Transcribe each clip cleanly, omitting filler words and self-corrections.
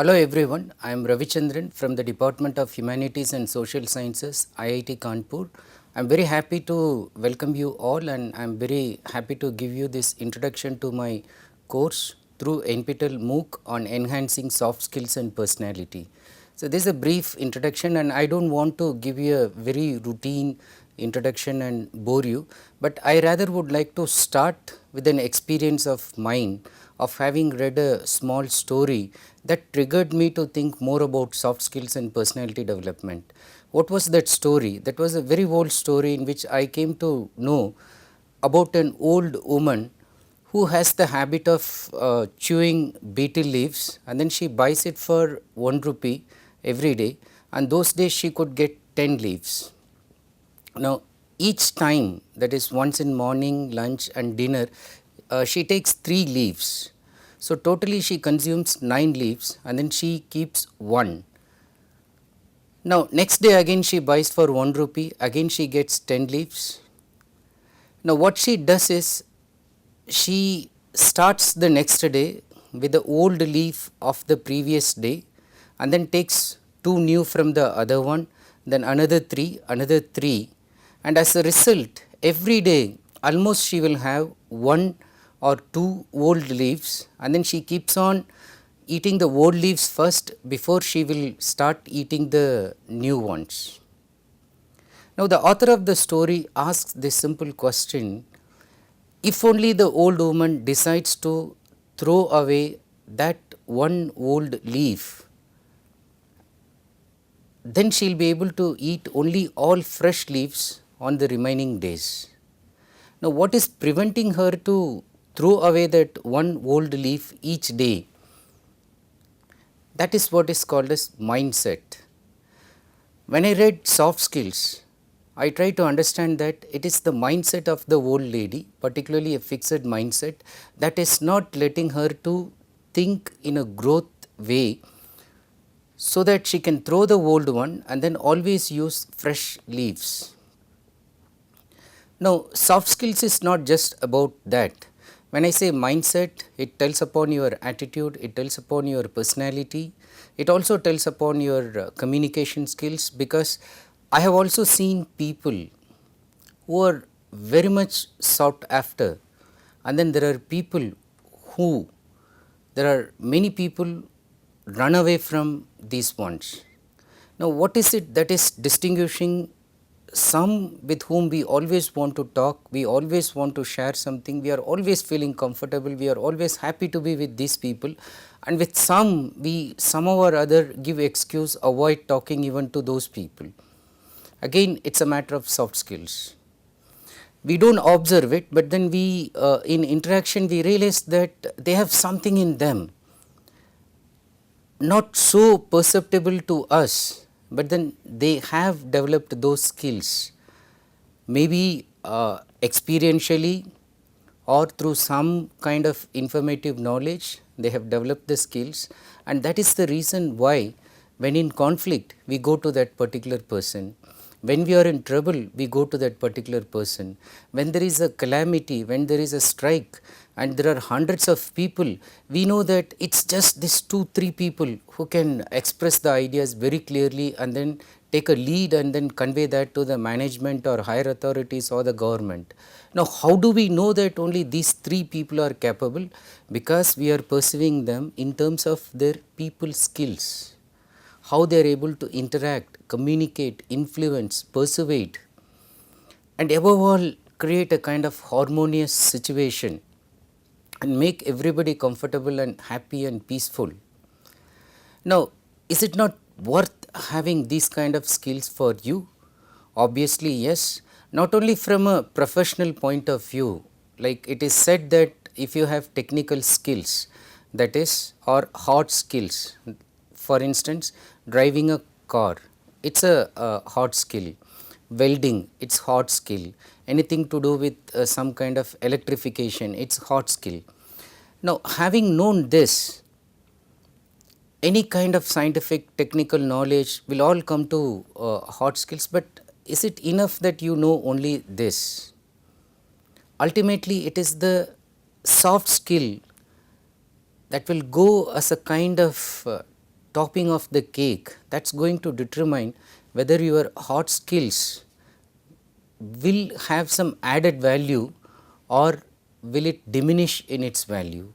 Hello everyone, I am Ravichandran from the Department of Humanities and Social Sciences, IIT Kanpur. I am very happy to welcome you all and I am very happy to give you this introduction to my course through NPTEL MOOC on enhancing soft skills and personality. So, this is a brief introduction and I do not want to give you a very routine introduction and bore you, but I rather would like to start with an experience of mine of having read a small story that triggered me to think more about soft skills and personality development. What was that story? That was a very old story in which I came to know about an old woman who has the habit of chewing betel leaves and then she buys it for 1 rupee every day, and those days she could get 10 leaves. Now, each time, that is once in morning, lunch and dinner, she takes 3 leaves. So, totally she consumes 9 leaves and then she keeps 1. Now, next day again she buys for 1 rupee, again she gets 10 leaves. Now, what she does is she starts the next day with the old leaf of the previous day and then takes 2 new from the other one, then another 3, and as a result every day almost she will have 1 or 2 old leaves and then she keeps on eating the old leaves first before she will start eating the new ones. Now, the author of the story asks this simple question: if only the old woman decides to throw away that one old leaf, then she will be able to eat only all fresh leaves on the remaining days. Now, what is preventing her to throw away that one old leaf each day? That is what is called as mindset. When I read soft skills, I try to understand that it is the mindset of the old lady, particularly a fixed mindset, that is not letting her to think in a growth way so that she can throw the old one and then always use fresh leaves. Now, soft skills is not just about that. When I say mindset, it tells upon your attitude, it tells upon your personality, it also tells upon your communication skills, because I have also seen people who are very much sought after, and then there are people who, there are many people run away from these ones. Now, what is it that is distinguishing some with whom we always want to talk, we always want to share something, we are always feeling comfortable, we are always happy to be with these people, and with some we somehow or other give excuse, avoid talking even to those people. Again, it is a matter of soft skills. We do not observe it, but then we in interaction we realize that they have something in them, not so perceptible to us, but then they have developed those skills, maybe experientially or through some kind of informative knowledge they have developed the skills, and that is the reason why when in conflict we go to that particular person, when we are in trouble we go to that particular person, when there is a calamity, when there is a strike and there are hundreds of people, we know that it is just these 2-3 people who can express the ideas very clearly and then take a lead and then convey that to the management or higher authorities or the government. Now, how do we know that only these 3 people are capable? Because we are perceiving them in terms of their people skills, how they are able to interact, communicate, influence, persuade, and above all create a kind of harmonious situation and make everybody comfortable and happy and peaceful. Now, is it not worth having these kind of skills for you? Obviously, yes. Not only from a professional point of view, like it is said that if you have technical skills, that is, or hard skills, for instance, driving a car, it is a hard skill. Welding, it is hard skill. Anything to do with some kind of electrification, it is hard skill. Now, having known this, any kind of scientific technical knowledge will all come to hard skills, but is it enough that you know only this? Ultimately, it is the soft skill that will go as a kind of topping of the cake that's going to determine whether your hard skills will have some added value or will it diminish in its value.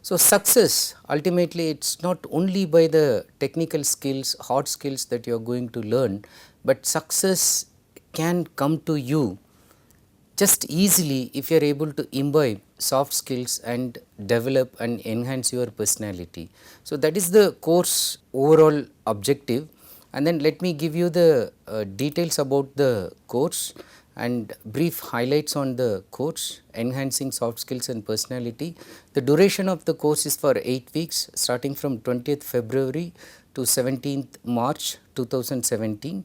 So, success ultimately it's not only by the technical skills, hard skills that you are going to learn, but success can come to you just easily if you are able to imbibe soft skills and develop and enhance your personality. So, that is the course overall objective, and then let me give you the details about the course and brief highlights on the course enhancing soft skills and personality. The duration of the course is for 8 weeks starting from 20th February to 17th March 2017.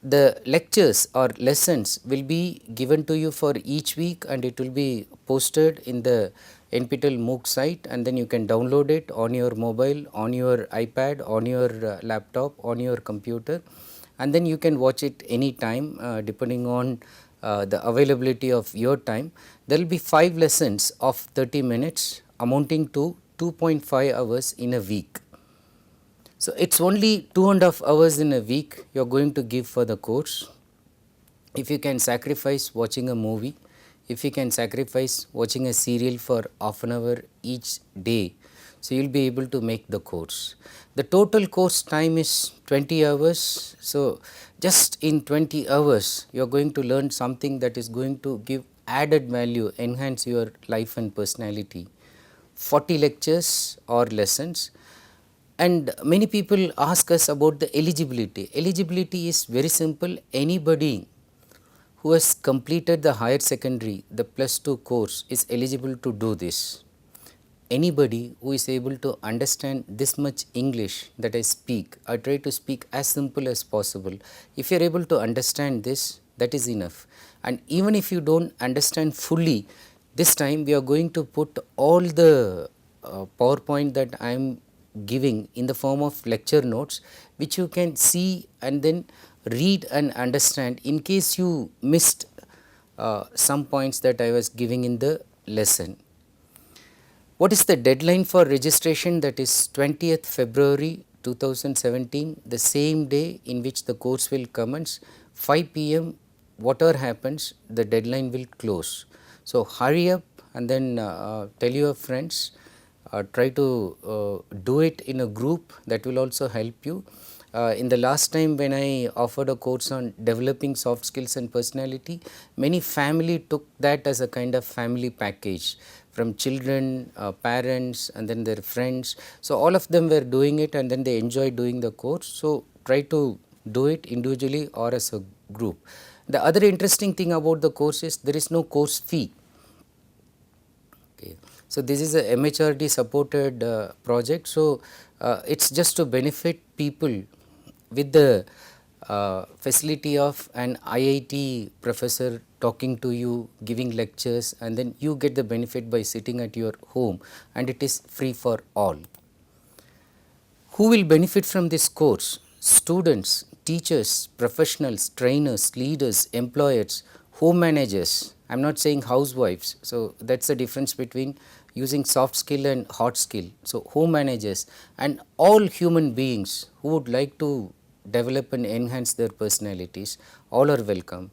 The lectures or lessons will be given to you for each week and it will be posted in the NPTEL MOOC site, and then you can download it on your mobile, on your iPad, on your laptop, on your computer, and then you can watch it any time depending on the availability of your time. There will be 5 lessons of 30 minutes amounting to 2.5 hours in a week. So, it is only 2.5 hours in a week you are going to give for the course. If you can sacrifice watching a movie, if you can sacrifice watching a serial for half an hour each day, so you will be able to make the course. The total course time is 20 hours. So, just in 20 hours you are going to learn something that is going to give added value, enhance your life and personality. 40 lectures or lessons. And many people ask us about the eligibility. Eligibility is very simple. Anybody who has completed the higher secondary, the +2 course is eligible to do this. Anybody who is able to understand this much English that I speak, I try to speak as simple as possible. If you are able to understand this, that is enough. And even if you do not understand fully, this time we are going to put all the PowerPoint that I am giving in the form of lecture notes, which you can see and then read and understand in case you missed some points that I was giving in the lesson. What is the deadline for registration? That is 20th February 2017, the same day in which the course will commence. 5 p.m. whatever happens, the deadline will close. So, hurry up and then tell your friends. Try to do it in a group, that will also help you. In the last time when I offered a course on developing soft skills and personality, many family took that as a kind of family package from children, parents and then their friends. So, all of them were doing it and then they enjoyed doing the course. So, try to do it individually or as a group. The other interesting thing about the course is there is no course fee. Okay. So, this is a MHRD supported project. So, it is just to benefit people with the facility of an IIT professor talking to you, giving lectures, and then you get the benefit by sitting at your home, and it is free for all. Who will benefit from this course? Students, teachers, professionals, trainers, leaders, employers, home managers. I am not saying housewives. So, that is the difference between using soft skill and hard skill. So, home managers and all human beings who would like to develop and enhance their personalities, all are welcome.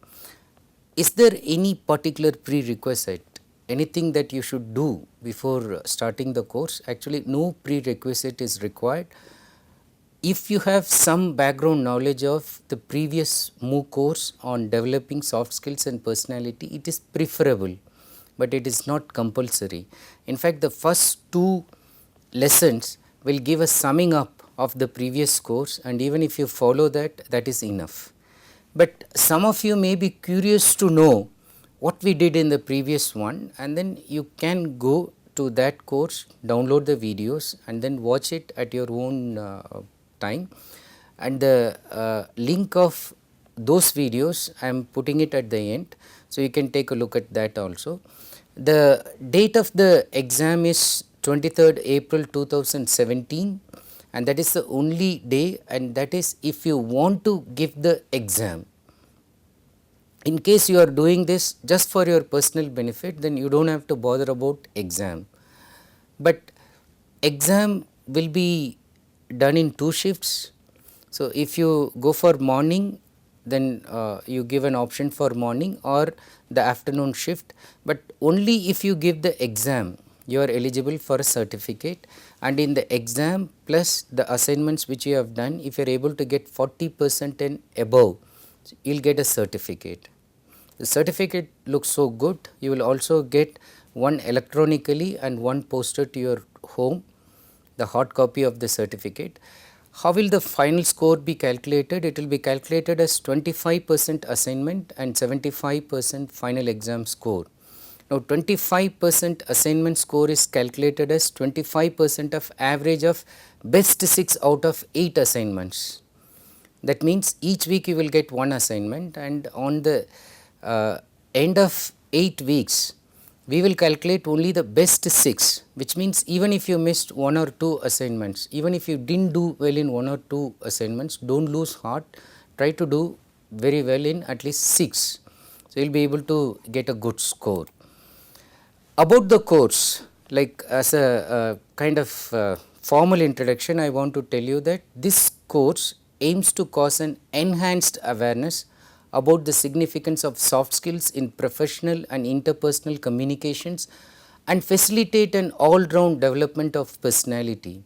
Is there any particular prerequisite, anything that you should do before starting the course? Actually, no prerequisite is required. If you have some background knowledge of the previous MOOC course on developing soft skills and personality, it is preferable, but it is not compulsory. In fact, the first 2 lessons will give a summing up of the previous course, and even if you follow that, that is enough. But some of you may be curious to know what we did in the previous one, and then you can go to that course, download the videos and then watch it at your own time, and the link of those videos I am putting it at the end. So, you can take a look at that also. The date of the exam is 23rd April 2017, and that is the only day, and that is if you want to give the exam. In case you are doing this just for your personal benefit, then you do not have to bother about exam. But exam will be done in 2 shifts. So, if you go for morning, then you give an option for morning or the afternoon shift, but only if you give the exam you are eligible for a certificate, and in the exam plus the assignments which you have done, if you are able to get 40% and above, you will get a certificate. The certificate looks so good. You will also get one electronically and one posted to your home, the hard copy of the certificate. How will the final score be calculated? It will be calculated as 25% assignment and 75% final exam score. Now, 25% assignment score is calculated as 25% of average of best 6 out of 8 assignments. That means each week you will get one assignment, and on the end of 8 weeks we will calculate only the best 6, which means even if you missed 1 or 2 assignments, even if you didn't do well in 1 or 2 assignments, don't lose heart, try to do very well in at least 6. So, you will be able to get a good score. About the course, like as a kind of formal introduction, I want to tell you that this course aims to cause an enhanced awareness about the significance of soft skills in professional and interpersonal communications and facilitate an all round development of personality.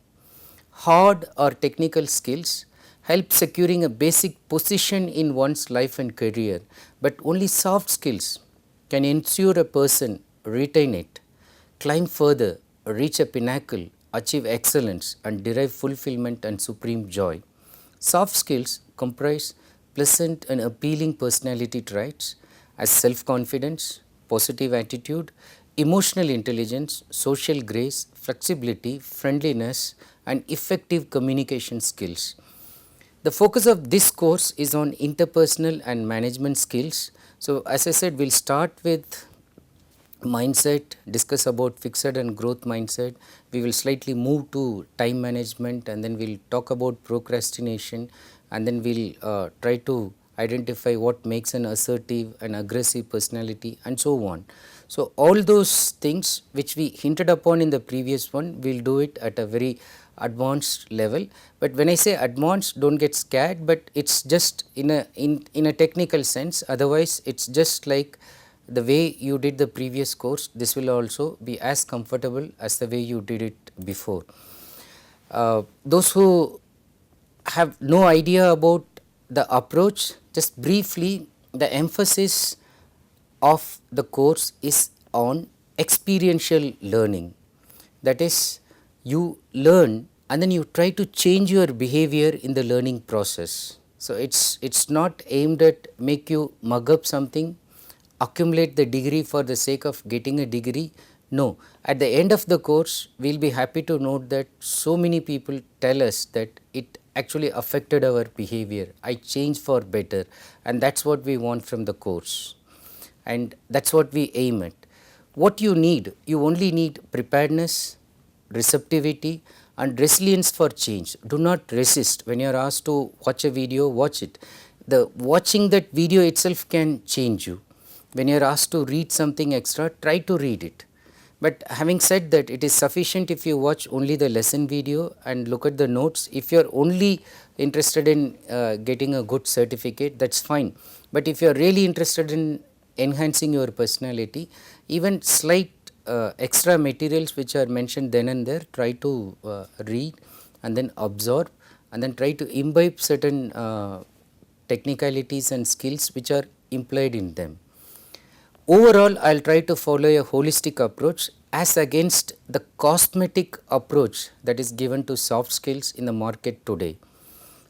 Hard or technical skills help securing a basic position in one's life and career, but only soft skills can ensure a person retain it, climb further, reach a pinnacle, achieve excellence and derive fulfillment and supreme joy. Soft skills comprise pleasant and appealing personality traits as self-confidence, positive attitude, emotional intelligence, social grace, flexibility, friendliness and effective communication skills. The focus of this course is on interpersonal and management skills. So, as I said, we will start with mindset, discuss about fixed and growth mindset. We will slightly move to time management, and then we will talk about procrastination, and then we will try to identify what makes an assertive and aggressive personality and so on. So, all those things which we hinted upon in the previous one, we will do it at a very advanced level. But when I say advanced, don't get scared, but it is just in a technical sense, otherwise it is just like the way you did the previous course. This will also be as comfortable as the way you did it before. Those who have no idea about the approach, just briefly, the emphasis of the course is on experiential learning. That is, you learn and then you try to change your behavior in the learning process. So, it's not aimed at make you mug up something, accumulate the degree for the sake of getting a degree. No, at the end of the course, we will be happy to note that so many people tell us that it actually affected our behavior, I changed for better, and that is what we want from the course, and that is what we aim at. What you need? You only need preparedness, receptivity and resilience for change. Do not resist. When you are asked to watch a video, watch it. The watching that video itself can change you. When you are asked to read something extra, try to read it. But having said that, it is sufficient if you watch only the lesson video and look at the notes. If you are only interested in getting a good certificate, that is fine. But if you are really interested in enhancing your personality, even slight extra materials which are mentioned then and there, try to read and then absorb, and then try to imbibe certain technicalities and skills which are implied in them. Overall, I will try to follow a holistic approach as against the cosmetic approach that is given to soft skills in the market today.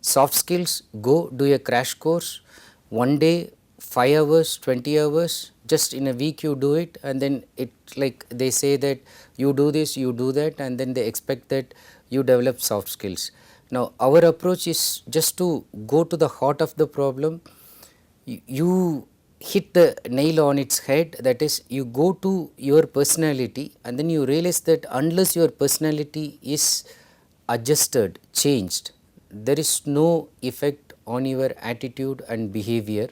Soft skills, go do a crash course, one day, 5 hours, 20 hours, just in a week you do it, and then it like they say that you do this, you do that, and then they expect that you develop soft skills. Now, our approach is just to go to the heart of the problem. You hit the nail on its head, that is, you go to your personality and then you realize that unless your personality is adjusted, changed, there is no effect on your attitude and behavior,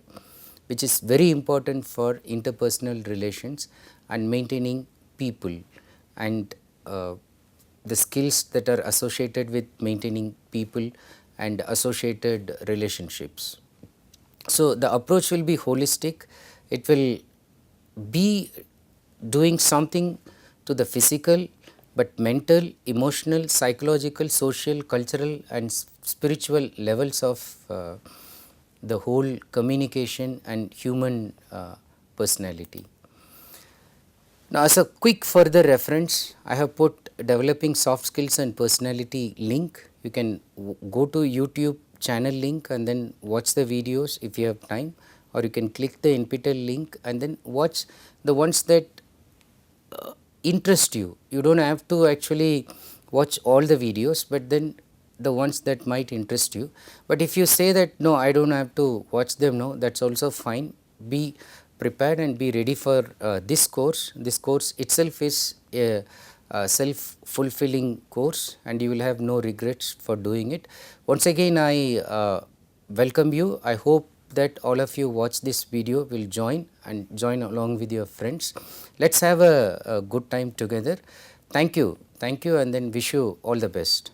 which is very important for interpersonal relations and maintaining people and the skills that are associated with maintaining people and associated relationships. So, the approach will be holistic, it will be doing something to the physical, but mental, emotional, psychological, social, cultural and spiritual levels of the whole communication and human personality. Now, as a quick further reference, I have put developing soft skills and personality link. You can go to YouTube channel link and then watch the videos if you have time, or you can click the NPTEL link and then watch the ones that interest you. You do not have to actually watch all the videos, but then the ones that might interest you. But if you say that no, I do not have to watch them, no, that is also fine. Be prepared and be ready for this course. This course itself is a self fulfilling course and you will have no regrets for doing it. Once again, I welcome you. I hope that all of you watch this video will join and join along with your friends. Let us have a good time together. Thank you and then wish you all the best.